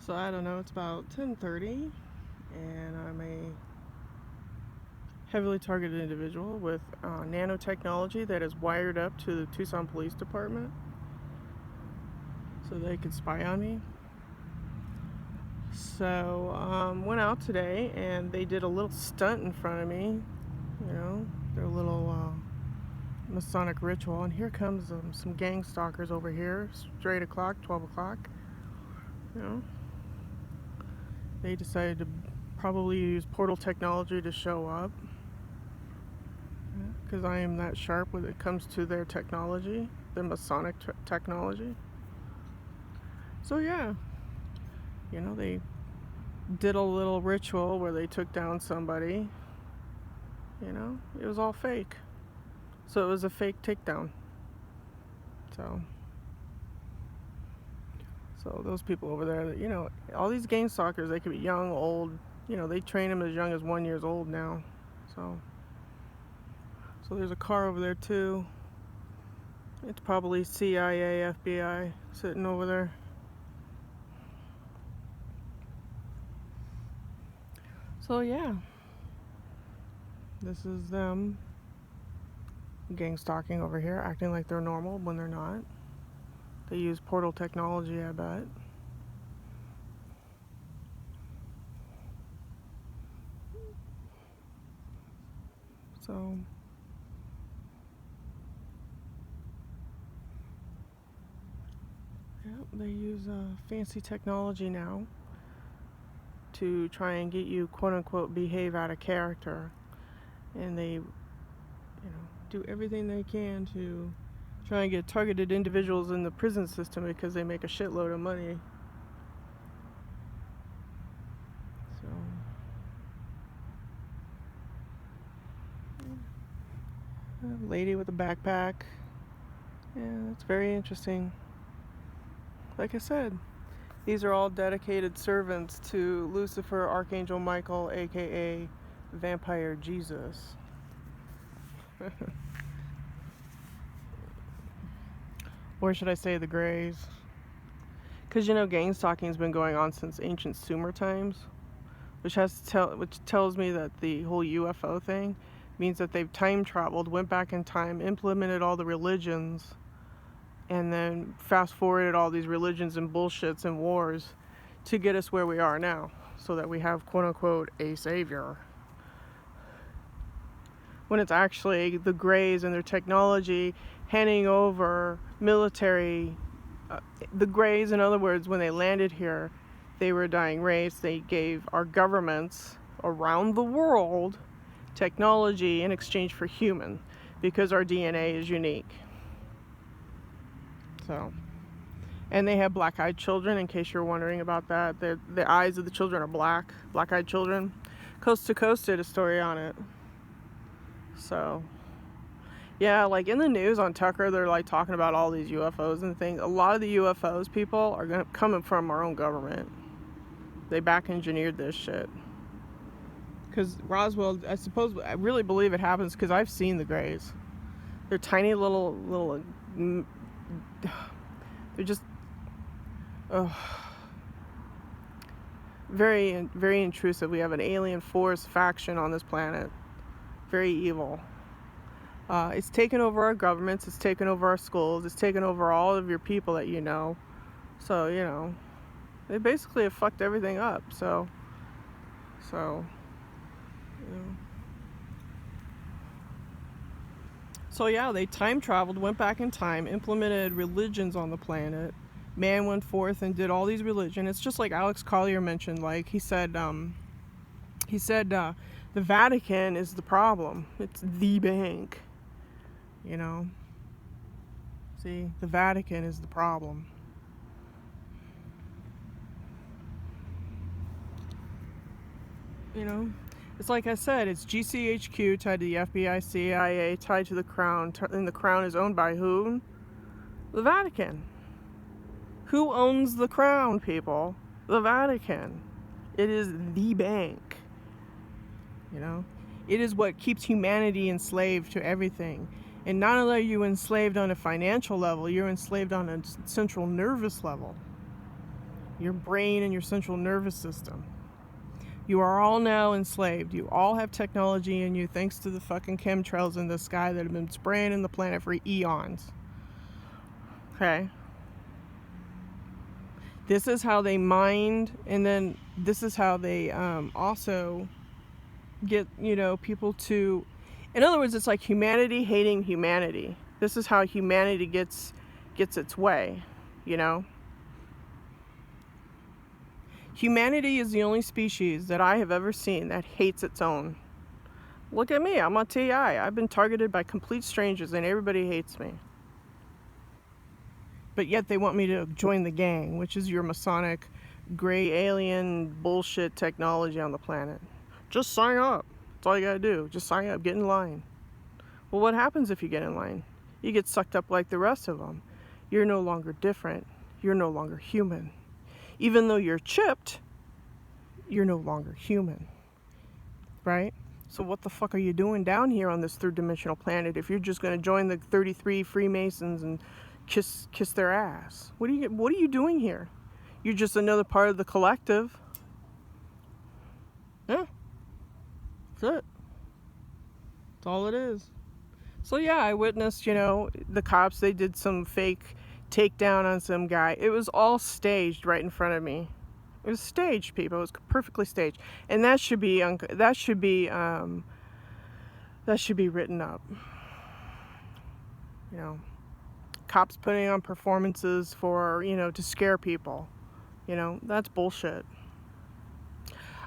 So I don't know, it's about 10:30 and I'm a heavily targeted individual with nanotechnology that is wired up to the Tucson Police Department so they could spy on me. So went out today and they did a little stunt in front of me, their little Masonic ritual. And here comes some gang stalkers over here, straight o'clock, 12 o'clock. They decided to probably use portal technology to show up because I am that sharp when it comes to their technology, the Masonic technology. So yeah, they did a little ritual where they took down somebody. It was all fake. So it was a fake takedown. So those people over there, all these gang stalkers, they could be young, old. They train them as young as 1 year old now. So there's a car over there too. It's probably CIA, FBI sitting over there. So yeah, this is them gang stalking over here, acting like they're normal when they're not. They use portal technology, I bet. So yeah, they use fancy technology now to try and get you, quote unquote, behave out of character. And they, do everything they can to try and get targeted individuals in the prison system because they make a shitload of money. So, a lady with a backpack. Yeah, it's very interesting. Like I said, these are all dedicated servants to Lucifer, Archangel Michael, aka Vampire Jesus. Or should I say the Greys? Because gang stalking has been going on since ancient Sumer times, which tells me that the whole UFO thing means that they've time traveled, went back in time, implemented all the religions, and then fast forwarded all these religions and bullshits and wars to get us where we are now, so that we have, quote unquote, a savior. When it's actually the Greys and their technology handing over military. The Greys, in other words, when they landed here, they were a dying race. They gave our governments around the world technology in exchange for human, because our DNA is unique. So, and they have black-eyed children, in case you're wondering about that. The eyes of the children are black-eyed children. Coast to Coast did a story on it. So yeah, like in the news on Tucker, they're like talking about all these UFOs and things. A lot of the UFOs people are coming from our own government. They back engineered this shit. Because Roswell, I really believe it happens because I've seen the Greys. They're tiny little, they're just, very, very intrusive. We have an alien force faction on this planet. Very evil. It's taken over our governments, it's taken over our schools, it's taken over all of your people that you know. So, they basically have fucked everything up. So yeah, they time traveled, went back in time, implemented religions on the planet. Man went forth and did all these religions. It's just like Alex Collier mentioned, like he said, the Vatican is the problem. It's the bank. See, the Vatican is the problem. It's like I said, it's GCHQ tied to the FBI, CIA, tied to the Crown, and the Crown is owned by who? The Vatican. Who owns the Crown, people? The Vatican. It is the bank. It is what keeps humanity enslaved to everything. And not only are you enslaved on a financial level, you're enslaved on a central nervous level. your brain and your central nervous system. You are all now enslaved. You all have technology in you thanks to the fucking chemtrails in the sky that have been spraying in the planet for eons. Okay? This is how they mind, and then this is how they also get, people to... In other words, it's like humanity hating humanity. This is how humanity gets its way, Humanity is the only species that I have ever seen that hates its own. Look at me, I'm a TI. I've been targeted by complete strangers and everybody hates me. But yet they want me to join the gang, which is your Masonic, gray alien bullshit technology on the planet. Just sign up. That's all you gotta do. Just sign up, get in line. Well, what happens if you get in line? You get sucked up like the rest of them. You're no longer different. You're no longer human. Even though you're chipped, you're no longer human. Right? So what the fuck are you doing down here on this third dimensional planet if you're just gonna join the 33 Freemasons and kiss their ass? What are you doing here? You're just another part of the collective. Yeah. That's it. That's all it is. So yeah, I witnessed, the cops, they did some fake takedown on some guy. It was all staged right in front of me. It was staged, people. It was perfectly staged. And that should be written up. Cops putting on performances for, to scare people. That's bullshit.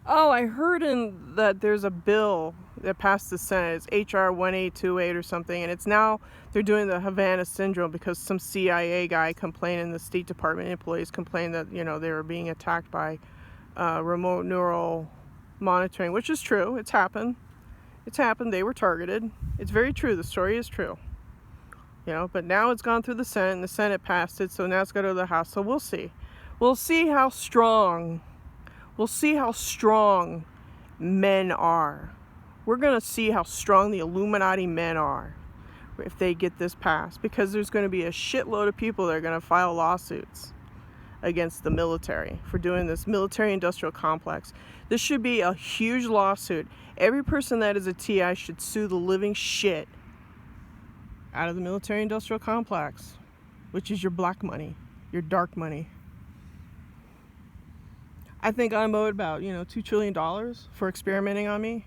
Oh, I heard that there's a bill that passed the Senate. It's HR 1828 or something, and it's now they're doing the Havana Syndrome because some CIA guy complained, and the State Department employees complained that they were being attacked by remote neural monitoring, which is true. It's happened. They were targeted. It's very true. The story is true. But now it's gone through the Senate, and the Senate passed it, so now it's got to go to the House. So we'll see. We'll see how strong men are. We're going to see how strong the Illuminati men are if they get this passed. Because there's going to be a shitload of people that are going to file lawsuits against the military for doing this military-industrial complex. This should be a huge lawsuit. Every person that is a TI should sue the living shit out of the military-industrial complex, which is your black money, your dark money. I think I'm owed about, $2 trillion for experimenting on me,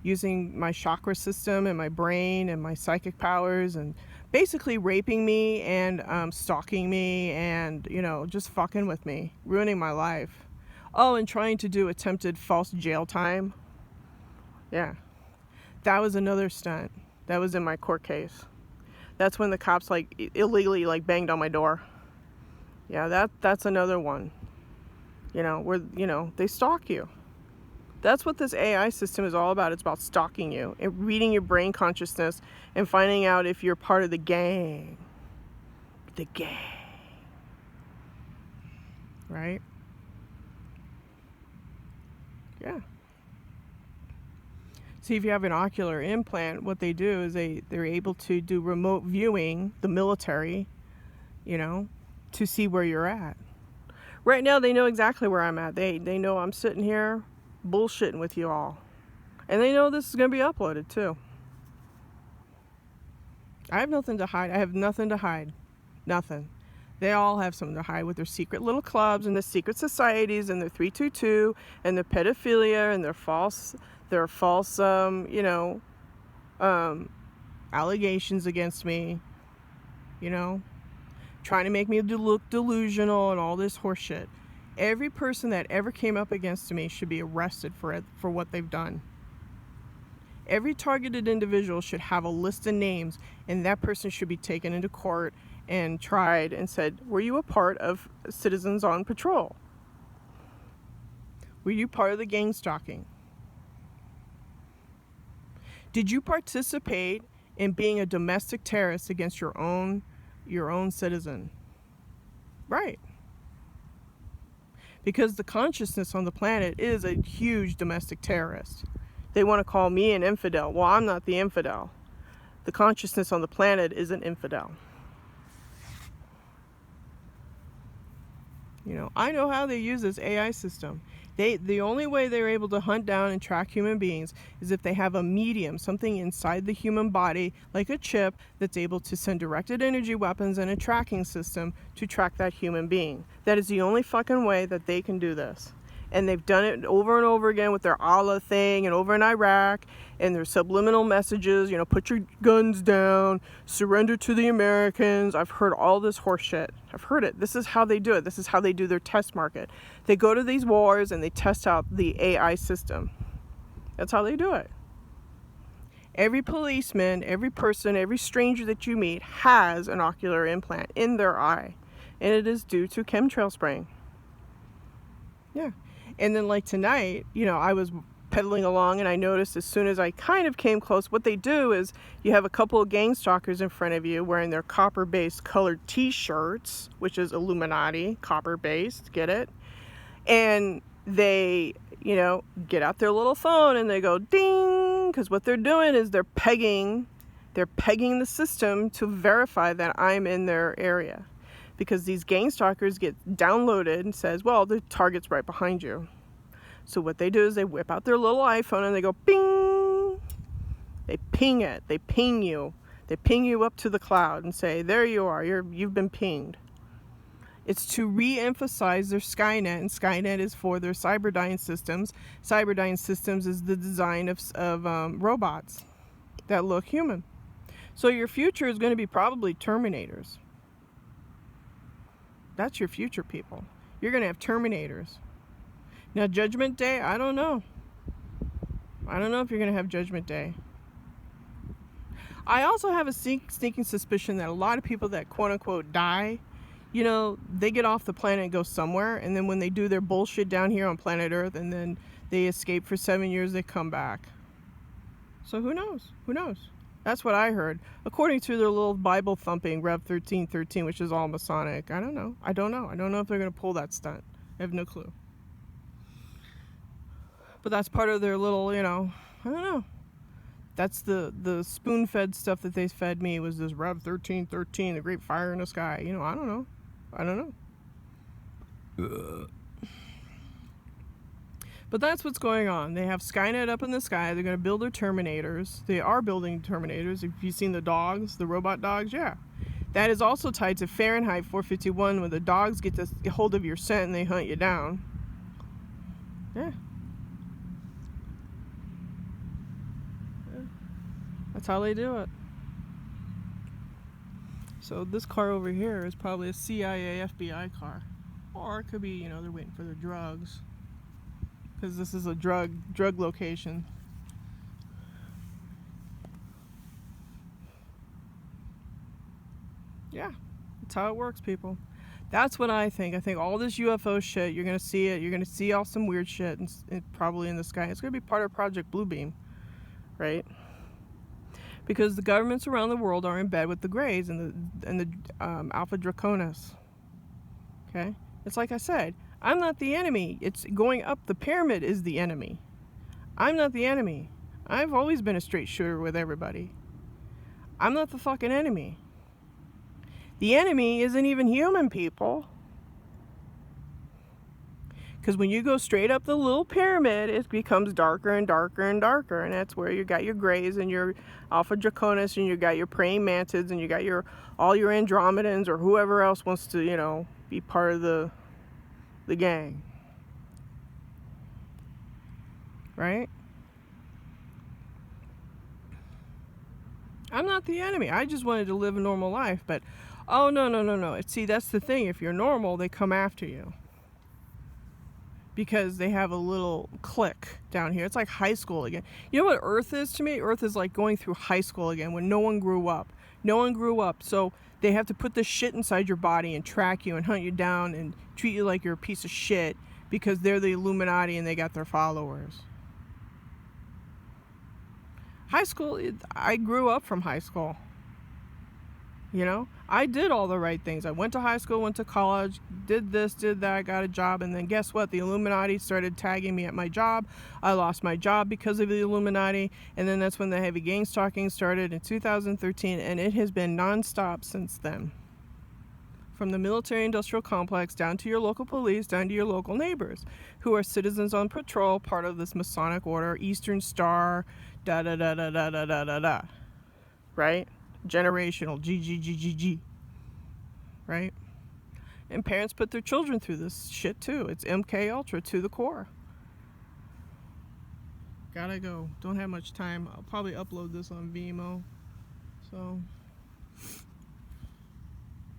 using my chakra system and my brain and my psychic powers, and basically raping me and stalking me and, just fucking with me, ruining my life. Oh, and trying to do attempted false jail time. Yeah. That was another stunt. That was in my court case. That's when the cops, illegally, banged on my door. Yeah, that's another one. Where, they stalk you. That's what this AI system is all about. It's about stalking you and reading your brain consciousness and finding out if you're part of the gang. The gang. Right? Yeah. See, if you have an ocular implant, what they do is they're able to do remote viewing, the military, to see where you're at. Right now, they know exactly where I'm at. They know I'm sitting here bullshitting with you all. And they know this is going to be uploaded, too. I have nothing to hide. I have nothing to hide. Nothing. They all have something to hide with their secret little clubs and their secret societies and their 322 and their pedophilia and their false allegations against me, trying to make me look delusional and all this horseshit. Every person that ever came up against me should be arrested for what they've done. Every targeted individual should have a list of names, and that person should be taken into court and tried and said, were you a part of Citizens on Patrol? Were you part of the gang stalking? Did you participate in being a domestic terrorist against your own citizen? Right. Because the consciousness on the planet is a huge domestic terrorist. They want to call me an infidel. Well, I'm not the infidel. The consciousness on the planet is an infidel. I know how they use this AI system. The only way they're able to hunt down and track human beings is if they have a medium, something inside the human body, like a chip, that's able to send directed energy weapons and a tracking system to track that human being. That is the only fucking way that they can do this. And they've done it over and over again with their Allah thing, and over in Iraq, and their subliminal messages, put your guns down, surrender to the Americans. I've heard all this horse shit. I've heard it. This is how they do it. This is how they do their test market. They go to these wars and they test out the AI system. That's how they do it. Every policeman, every person, every stranger that you meet has an ocular implant in their eye, and it is due to chemtrail spraying. Yeah. And then like tonight, I was pedaling along and I noticed as soon as I kind of came close, what they do is you have a couple of gang stalkers in front of you wearing their copper-based colored t-shirts, which is Illuminati, copper-based, get it? And they, get out their little phone and they go ding, because what they're doing is they're pegging the system to verify that I'm in their area. Because these gang stalkers get downloaded and says, well, the target's right behind you. So what they do is they whip out their little iPhone and they go bing. They ping it. They ping you. They ping you up to the cloud and say, there you are. You've been pinged. It's to re-emphasize their Skynet, and Skynet is for their Cyberdyne systems. Cyberdyne systems is the design of robots that look human. So your future is going to be probably Terminators. That's your future, people. You're going to have Terminators. Now, Judgment Day, I don't know. I don't know if you're going to have Judgment Day. I also have a sneaking suspicion that a lot of people that quote-unquote die, they get off the planet and go somewhere, and then when they do their bullshit down here on planet Earth, and then they escape for 7 years, they come back. So who knows? Who knows? That's what I heard. According to their little Bible thumping Rev 1313, which is all Masonic. I don't know. I don't know if they're going to pull that stunt. I have no clue. But that's part of their little, I don't know. That's the spoon-fed stuff that they fed me, was this Rev 1313, the great fire in the sky. I don't know. I don't know. But that's what's going on. They have Skynet up in the sky. They're going to build their Terminators. They are building Terminators. If you've seen the dogs, the robot dogs, yeah. That is also tied to Fahrenheit 451, when the dogs get a hold of your scent and they hunt you down. Yeah. That's how they do it. So this car over here is probably a CIA, FBI car. Or it could be, they're waiting for their drugs. Because this is a drug location. Yeah, that's how it works, people. That's what I think. I think all this UFO shit, you're going to see it. You're going to see all some weird shit and probably in the sky. It's going to be part of Project Bluebeam, right? Because the governments around the world are in bed with the Greys and the Alpha Draconis. Okay? It's like I said, I'm not the enemy. It's going up the pyramid is the enemy. I'm not the enemy. I've always been a straight shooter with everybody. I'm not the fucking enemy. The enemy isn't even human, people. Because when you go straight up the little pyramid, it becomes darker and darker and darker. And that's where you got your Greys and your Alpha Draconis, and you got your praying mantids, and you got all your Andromedans, or whoever else wants to, be part of the gang. Right? I'm not the enemy. I just wanted to live a normal life. But, oh, no. See, that's the thing. If you're normal, they come after you. Because they have a little clique down here. It's like high school again. You know what Earth is to me? Earth is like going through high school again when no one grew up. No one grew up. So they have to put this shit inside your body and track you and hunt you down and treat you like you're a piece of shit because they're the Illuminati and they got their followers. High school, I grew up from high school. I did all the right things. I went to high school, went to college, did this, did that, got a job, and then guess what? The Illuminati started tagging me at my job. I lost my job because of the Illuminati, and then that's when the heavy gang stalking started in 2013, and it has been nonstop since then. from the military-industrial complex down to your local police, down to your local neighbors, who are citizens on patrol, part of this Masonic order, Eastern Star, da da da da da da da da da, right? Generational, G, right? And parents put their children through this shit too. It's MK Ultra to the core. Gotta go. Don't have much time. I'll probably upload this on Vimeo. So